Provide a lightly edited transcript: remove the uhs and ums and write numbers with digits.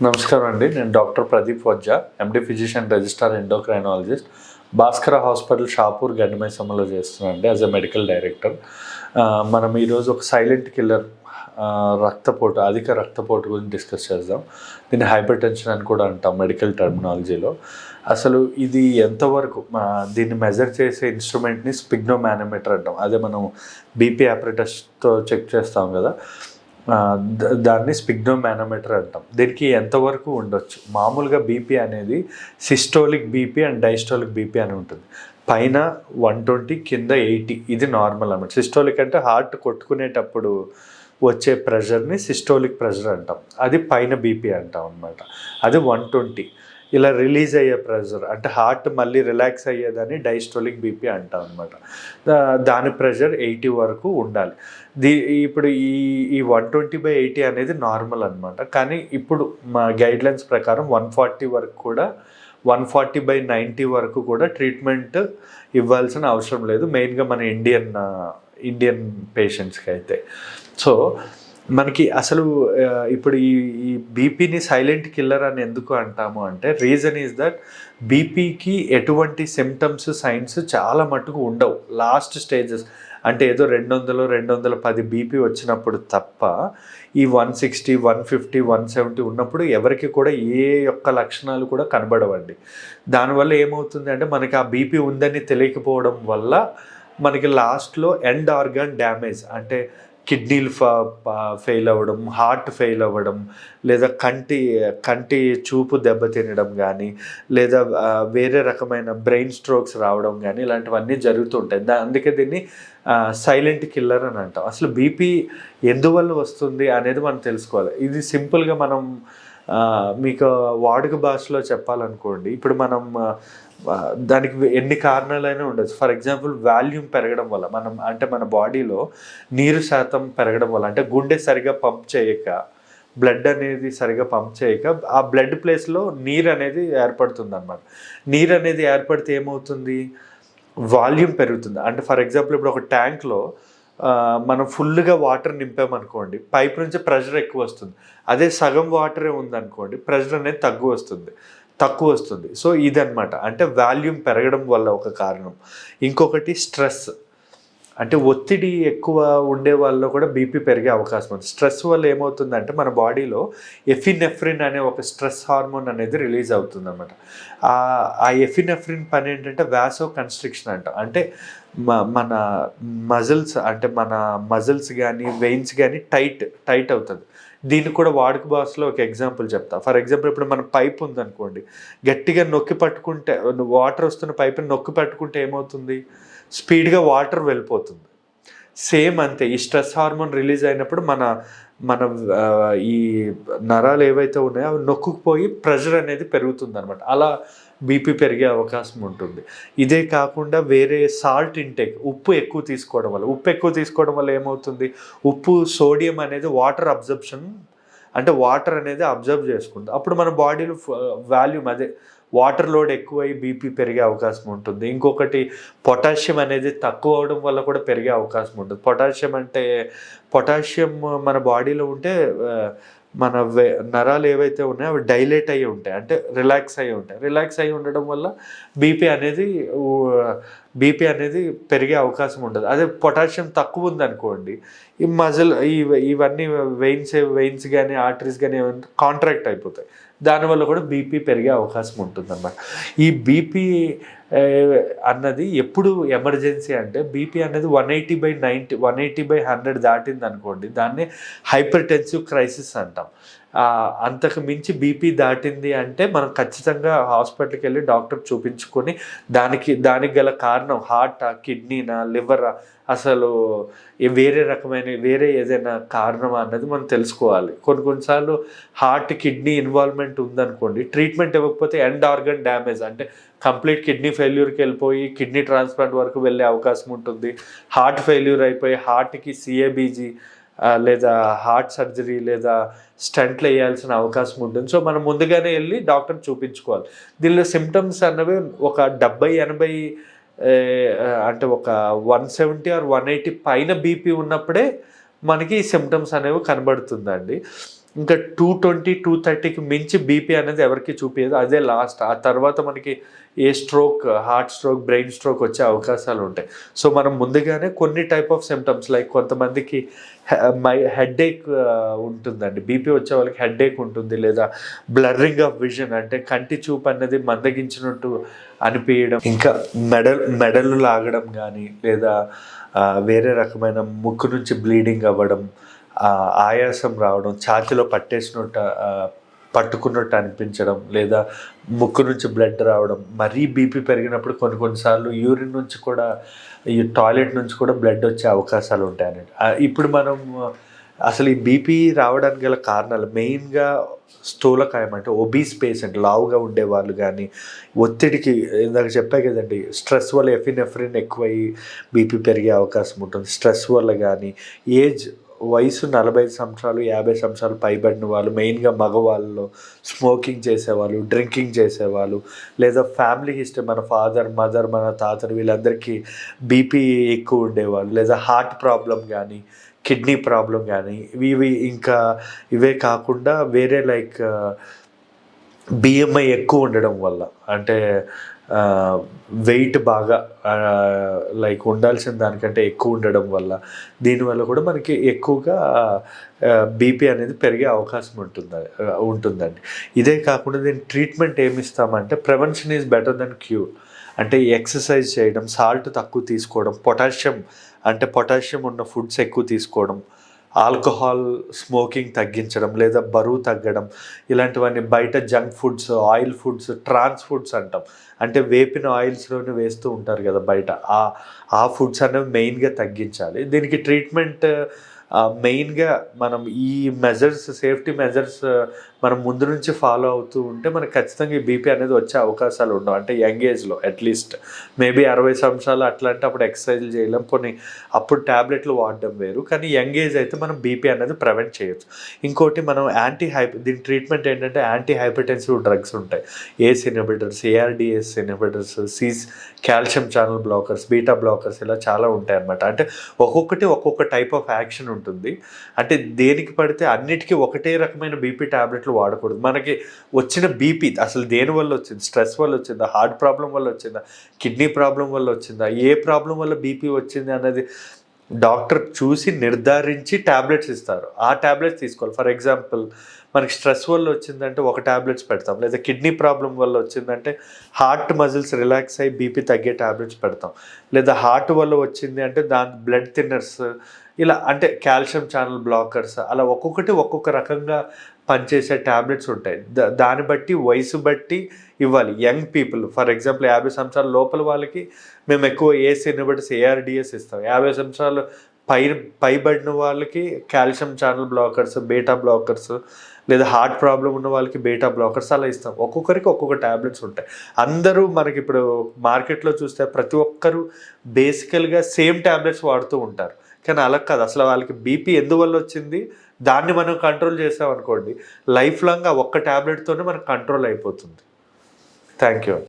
నమస్కారం అండి. నేను doctor Pradeep Vajja, MD physician, registrar endocrinologist, Bhaskara hospital Shapur గండిమైసమ్మలో చేస్తున్నానండి యాజ్ ఎ మెడికల్ డైరెక్టర్. మనం ఈరోజు ఒక సైలెంట్ కిల్లర్ రక్తపోటు, అధిక రక్తపోటు గురించి డిస్కస్ చేద్దాం. దీన్ని హైపర్ టెన్షన్ అని కూడా అంటాం మెడికల్ టర్మినాలజీలో. అసలు ఇది ఎంతవరకు దీన్ని మెజర్ చేసే ఇన్స్ట్రుమెంట్ని స్పిగ్నోమానోమీటర్ అంటాం. అదే మనం బీపీ అపరేటస్తో చెక్ చేస్తాం కదా, దాన్ని స్పిగ్నోమానోమీటర్ అంటాం. దీనికి ఎంతవరకు ఉండొచ్చు? మామూలుగా బీపీ అనేది systolic BP and diastolic BP అని ఉంటుంది. పైన 120, కింద 80, ఇది నార్మల్ అన్నమాట. సిస్టోలిక్ అంటే హార్ట్ కొట్టుకునేటప్పుడు వచ్చే ప్రెషర్ని సిస్టోలిక్ ప్రెషర్ అంటాం. అది పైన బీపీ అంటాం అనమాట. అది 120. ఇలా రిలీజ్ అయ్యే ప్రెషర్ అంటే హార్ట్ మళ్ళీ రిలాక్స్ అయ్యేదని డైస్టోలిక్ బీపీ అంటాం అనమాట. దాని ప్రెషర్ 80 వరకు ఉండాలి. ఇప్పుడు ఈ 120/80 అనేది నార్మల్ అనమాట. కానీ ఇప్పుడు మా గైడ్లైన్స్ ప్రకారం 140 వరకు కూడా, 140/90 వరకు కూడా ట్రీట్మెంట్ ఇవ్వాల్సిన అవసరం లేదు, మెయిన్గా మన ఇండియన్ పేషెంట్స్కి అయితే. సో మనకి అసలు ఇప్పుడు ఈ బీపీని సైలెంట్ కిల్లర్ అని ఎందుకు అంటాము అంటే, రీజన్ ఈజ్ దట్ బీపీకి ఎటువంటి సిమ్టమ్స్, సైన్స్ చాలా మటుకు ఉండవు లాస్ట్ స్టేజెస్. అంటే ఏదో 200, 210 బీపీ వచ్చినప్పుడు తప్ప ఈ 160, 150, 170 ఉన్నప్పుడు ఎవరికి కూడా ఏ యొక్క లక్షణాలు కూడా కనబడవండి. దానివల్ల ఏమవుతుంది అంటే, మనకి ఆ బీపీ ఉందని తెలియకపోవడం వల్ల మనకి లాస్ట్లో ఎండ్ ఆర్గాన్ డ్యామేజ్, అంటే కిడ్నీలు ఫెయిల్ అవ్వడం, హార్ట్ ఫెయిల్ అవ్వడం, లేదా కంటి చూపు దెబ్బతినడం కానీ, లేదా వేరే రకమైన బ్రెయిన్ స్ట్రోక్స్ రావడం కానీ, ఇలాంటివన్నీ జరుగుతుంటాయి. అందుకే దీన్ని సైలెంట్ కిల్లర్ అని అంటాం. అసలు బీపీ ఎందువల్ల వస్తుంది అనేది మనం తెలుసుకోవాలి. ఇది సింపుల్గా మనం మీకు వాడుక భాషలో చెప్పాలనుకోండి, ఇప్పుడు మనం దానికి ఎన్ని కారణాలైనా ఉండొచ్చు. ఫర్ ఎగ్జాంపుల్, వాల్యూమ్ పెరగడం వల్ల, మన బాడీలో నీరు శాతం పెరగడం వల్ల, అంటే గుండె సరిగా పంప్ చేయక, బ్లడ్ అనేది సరిగా పంప్ చేయక ఆ బ్లడ్ ప్లేస్లో నీరు అనేది ఏర్పడుతుంది అన్నమాట. నీరు అనేది ఏర్పడితే ఏమవుతుంది? వాల్యూమ్ పెరుగుతుంది. అంటే ఫర్ ఎగ్జాంపుల్, ఇప్పుడు ఒక ట్యాంక్లో మనం ఫుల్గా వాటర్ నింపామనుకోండి, పైప్ నుంచి ప్రెషర్ ఎక్కువ వస్తుంది. అదే సగం వాటరే ఉందనుకోండి, ప్రెషర్ అనేది తక్కువ వస్తుంది. సో ఇదన్నమాట, అంటే వాల్యూమ్ పెరగడం వల్ల ఒక కారణం. ఇంకొకటి స్ట్రెస్, అంటే ఒత్తిడి ఎక్కువ ఉండే వాళ్ళలో కూడా బీపీ పెరిగే అవకాశం ఉంది. స్ట్రెస్ వల్ల ఏమవుతుందంటే, మన బాడీలో ఎఫినెఫ్రిన్ అనే ఒక స్ట్రెస్ హార్మోన్ అనేది రిలీజ్ అవుతుంది అన్నమాట. ఆ ఎఫినెఫ్రిన్ పని ఏంటంటే వాసో కన్స్ట్రిక్షన్ అంటాం. అంటే మన మజిల్స్ కానీ, వెయిన్స్ కానీ టైట్ అవుతుంది. దీనికి కూడా వాడుక భాషలో ఒక ఎగ్జాంపుల్ చెప్తా. ఫర్ ఎగ్జాంపుల్, ఇప్పుడు మన పైప్ ఉందనుకోండి, గట్టిగా నొక్కి పట్టుకుంటే, వాటర్ వస్తున్న పైప్ని నొక్కి పట్టుకుంటే ఏమవుతుంది? స్పీడ్గా వాటర్ వెళ్ళిపోతుంది. సేమ్ అంతే, ఈ స్ట్రెస్ హార్మోన్ రిలీజ్ అయినప్పుడు మన ఈ నరాలు ఏవైతే ఉన్నాయో అవి నొక్కుపోయి ప్రెషర్ అనేది పెరుగుతుంది అనమాట. అలా బీపీ పెరిగే అవకాశం ఉంటుంది. ఇదే కాకుండా వేరే సాల్ట్ ఇంటేక్, ఉప్పు ఎక్కువ తీసుకోవడం వల్ల ఏమవుతుంది? సోడియం అనేది వాటర్ అనేది అబ్జర్వ్ చేసుకుంటుంది. అప్పుడు మన బాడీలో వాల్యూమ్, అదే వాటర్ లోడ్ ఎక్కువై బీపీ పెరిగే అవకాశం ఉంటుంది. ఇంకొకటి, పొటాషియం అనేది తక్కువ అవడం వల్ల కూడా పెరిగే అవకాశం ఉంటుంది. పొటాషియం మన బాడీలో ఉంటే మన నరాలు ఏవైతే ఉన్నాయో అవి డైలేట్ అయ్యి ఉంటాయి, అంటే రిలాక్స్ అయ్యి ఉండడం వల్ల బీపీ అనేది పెరిగే అవకాశం ఉండదు. అదే పొటాషియం తక్కువ ఉందనుకోండి, ఈ మజిల్ ఇవన్నీ వెయిన్స్ కానీ, ఆర్టరీస్ కానీ కాంట్రాక్ట్ అయిపోతాయి. దానివల్ల కూడా బీపీ పెరిగే అవకాశం ఉంటుంది అన్నమాట. ఈ బీపీ అన్నది ఎప్పుడు ఎమర్జెన్సీ అంటే, బీపీ అనేది 180/90, 180/100 దాటింది అనుకోండి, దాన్ని హైపర్ టెన్సివ్ క్రైసిస్ అంటాం. అంతకు మించి బీపీ దాటింది అంటే మనం ఖచ్చితంగా హాస్పిటల్కి వెళ్ళి డాక్టర్ చూపించుకొని దానికి గల కారణం హార్టా, కిడ్నీనా, లివరా, అసలు వేరే ఏదైనా కారణమా అన్నది మనం తెలుసుకోవాలి. కొన్నిసార్లు హార్ట్, కిడ్నీ ఇన్వాల్వ్మెంట్ ఉందనుకోండి, ట్రీట్మెంట్ ఇవ్వకపోతే ఎండ్ ఆర్గన్ డ్యామేజ్, అంటే కంప్లీట్ కిడ్నీ ఫెయిల్యూర్కి వెళ్ళిపోయి కిడ్నీ ట్రాన్స్ప్లాంట్ వరకు వెళ్ళే అవకాశం ఉంటుంది. హార్ట్ ఫెయిల్యూర్ అయిపోయి హార్ట్కి CABG లేదా హార్ట్ సర్జరీ లేదా స్టంట్లు వేయాల్సిన అవకాశం ఉంటుంది. సో మనం ముందుగానే వెళ్ళి డాక్టర్ చూపించుకోవాలి. దీనిలో సిమ్టమ్స్ అన్నవి ఒక 70-80, అంటే ఒక 170 or 180 పైన బీపీ ఉన్నప్పుడే మనకి ఈ సిమ్టమ్స్ అనేవి కనబడుతుందండి. ఇంకా 220, 230కి మించి బీపీ అనేది ఎవరికి చూపించదు, అదే లాస్ట్. ఆ తర్వాత మనకి ఏ stroke, heart stroke, brain stroke వచ్చే అవకాశాలు ఉంటాయి. సో మనం ముందుగానే కొన్ని టైప్ ఆఫ్ సిమ్టమ్స్, లైక్ కొంతమందికి హెడ్ఏక్ ఉంటుందండి. బీపీ వచ్చే వాళ్ళకి హెడ్ఏక్ ఉంటుంది, లేదా బ్లర్రింగ్ ఆఫ్ విజన్, అంటే కంటి చూపు అనేది మందగించినట్టు అనిపించడం, ఇంకా మెడలు లాగడం కానీ, లేదా వేరే రకమైన ముక్కు నుంచి బ్లీడింగ్ అవ్వడం, ఆయాసం రావడం, ఛాతీలో పట్టుకున్నట్టు అనిపించడం, లేదా ముక్కు నుంచి బ్లడ్ రావడం. మరీ బీపీ పెరిగినప్పుడు కొన్నిసార్లు యూరిన్ నుంచి కూడా, ఈ టాయిలెట్ నుంచి కూడా బ్లడ్ వచ్చే అవకాశాలు ఉంటాయని. ఇప్పుడు మనం అసలు ఈ బీపీ రావడానికి గల కారణాలు మెయిన్గా స్థూలకాయం, అంటే ఒబీస్ పేషెంట్, లావుగా ఉండేవాళ్ళు కానీ, ఒత్తిడికి, ఇందాక చెప్పా కదండి, స్ట్రెస్ వల్ల ఎఫినెఫ్రిన్ ఎక్కువయ్యి బీపీ పెరిగే అవకాశం ఉంటుంది. స్ట్రెస్ వల్ల కానీ, వయసు 45 సంవత్సరాలు, 50 సంవత్సరాలు పైబడిన వాళ్ళు, మెయిన్గా మగవాళ్ళలో స్మోకింగ్ చేసేవాళ్ళు, డ్రింకింగ్ చేసేవాళ్ళు, లేదా ఫ్యామిలీ హిస్టరీ, మన ఫాదర్, మదర్, మన తాతలు, వీళ్ళందరికీ బీపీ ఎక్కువ ఉండేవాళ్ళు, లేదా హార్ట్ ప్రాబ్లం కానీ, కిడ్నీ ప్రాబ్లం కానీ, ఇంకా ఇవే కాకుండా వేరే లైక్ బిఎంఐ ఎక్కువ ఉండడం వల్ల, అంటే వెయిట్ బాగా లైక్ ఉండాల్సిన దానికంటే ఎక్కువ ఉండడం వల్ల, దీనివల్ల కూడా మనకి ఎక్కువగా బీపీ అనేది పెరిగే అవకాశం ఉంటుందండి. ఇదే కాకుండా దీని ట్రీట్మెంట్ ఏమి ఇస్తామంటే, prevention is better than cure. అంటే ఎక్సర్సైజ్ చేయడం, సాల్ట్ తక్కువ తీసుకోవడం, పొటాషియం ఉన్న ఫుడ్స్ ఎక్కువ తీసుకోవడం, ఆల్కహాల్, స్మోకింగ్ తగ్గించడం, లేదా బరువు తగ్గడం, ఇలాంటివన్నీ. బయట జంక్ ఫుడ్స్, ఆయిల్ ఫుడ్స్, ట్రాన్స్ ఫుడ్స్ అంటాం, అంటే వేపిన ఆయిల్స్లోనే వేస్తూ ఉంటారు కదా బయట, ఆ ఫుడ్స్ అనేవి మెయిన్గా తగ్గించాలి. దీనికి ట్రీట్మెంట్ మెయిన్గా మనం ఈ సేఫ్టీ మెజర్స్ మనం ముందు నుంచి ఫాలో అవుతూ ఉంటే మనకు ఖచ్చితంగా ఈ బీపీ అనేది వచ్చే అవకాశాలు ఉండవు. అంటే యంగ్ ఏజ్లో అట్లీస్ట్ మేబీ 60 సంవత్సరాలు అట్లా అంటే అప్పుడు ఎక్సర్సైజ్ చేయలేం, అప్పుడు ట్యాబ్లెట్లు వాడడం వేరు. కానీ యంగ్ ఏజ్ అయితే మనం బీపీ అనేది ప్రివెంట్ చేయొచ్చు. ఇంకోటి, మనం దీని ట్రీట్మెంట్ ఏంటంటే యాంటీ హైపర్టెన్సివ్ డ్రగ్స్ ఉంటాయి. ACE inhibitors, ARDS inhibitors, calcium channel blockers, beta blockers, ఇలా చాలా ఉంటాయి అన్నమాట. అంటే ఒక్కొక్క టైప్ ఆఫ్ యాక్షన్ ఉంటుంది. అంటే దేనికి పడితే అన్నిటికీ ఒకటే రకమైన బీపీ టాబ్లెట్లు వాడకూడదు. మనకి వచ్చిన బీపీ అసలు దేని వల్ల వచ్చింది? స్ట్రెస్ వల్ల వచ్చిందా, హార్ట్ ప్రాబ్లం వల్ల వచ్చిందా, కిడ్నీ ప్రాబ్లం వల్ల వచ్చిందా, ఏ ప్రాబ్లం వల్ల బీపీ వచ్చింది అన్నది డాక్టర్ చూసి నిర్ధారించి ట్యాబ్లెట్స్ ఇస్తారు. ఆ ట్యాబ్లెట్స్ తీసుకోవాలి. ఫర్ ఎగ్జాంపుల్, మనకి స్ట్రెస్ వల్ల వచ్చిందంటే ఒక ట్యాబ్లెట్స్ పెడతాం, లేదా కిడ్నీ ప్రాబ్లం వల్ల వచ్చిందంటే హార్ట్ మజిల్స్ రిలాక్స్ అయ్యి బీపీ తగ్గే ట్యాబ్లెట్స్ పెడతాం, లేదా హార్ట్ వల్ల వచ్చింది అంటే దాని బ్లడ్ థిన్నర్స్, ఇలా, అంటే కాల్షియం ఛానల్ బ్లాకర్స్, అలా ఒక్కొక్క రకంగా పనిచేసే ట్యాబ్లెట్స్ ఉంటాయి. దాన్ని బట్టి, వయసు బట్టి ఇవ్వాలి. యంగ్ పీపుల్, ఫర్ ఎగ్జాంపుల్ 50 సంవత్సరాల లోపల వాళ్ళకి మేము ఎక్కువ ఏస్ ఇన్హిబిటర్స్, ఏఆర్డిఎస్ ఇస్తాం. 50 సంవత్సరాలు పైబడిన వాళ్ళకి calcium channel blockers, beta blockers, లేదా హార్ట్ ప్రాబ్లం ఉన్న వాళ్ళకి బీటా బ్లాకర్స్, అలా ఇస్తాం. ఒక్కొక్కరికి ఒక్కొక్క ట్యాబ్లెట్స్ ఉంటాయి. అందరూ మనకి ఇప్పుడు మార్కెట్లో చూస్తే ప్రతి ఒక్కరూ బేసికల్గా సేమ్ ట్యాబ్లెట్స్ వాడుతూ ఉంటారు. కానీ అలా కాదు. అసలు వాళ్ళకి బీపీ ఎందువల్ల వచ్చింది, దాన్ని మనం కంట్రోల్ చేసామనుకోండి, లైఫ్ లాంగ్ ఆ ఒక్క ట్యాబ్లెట్తోనే మనకు కంట్రోల్ అయిపోతుంది. Thank you.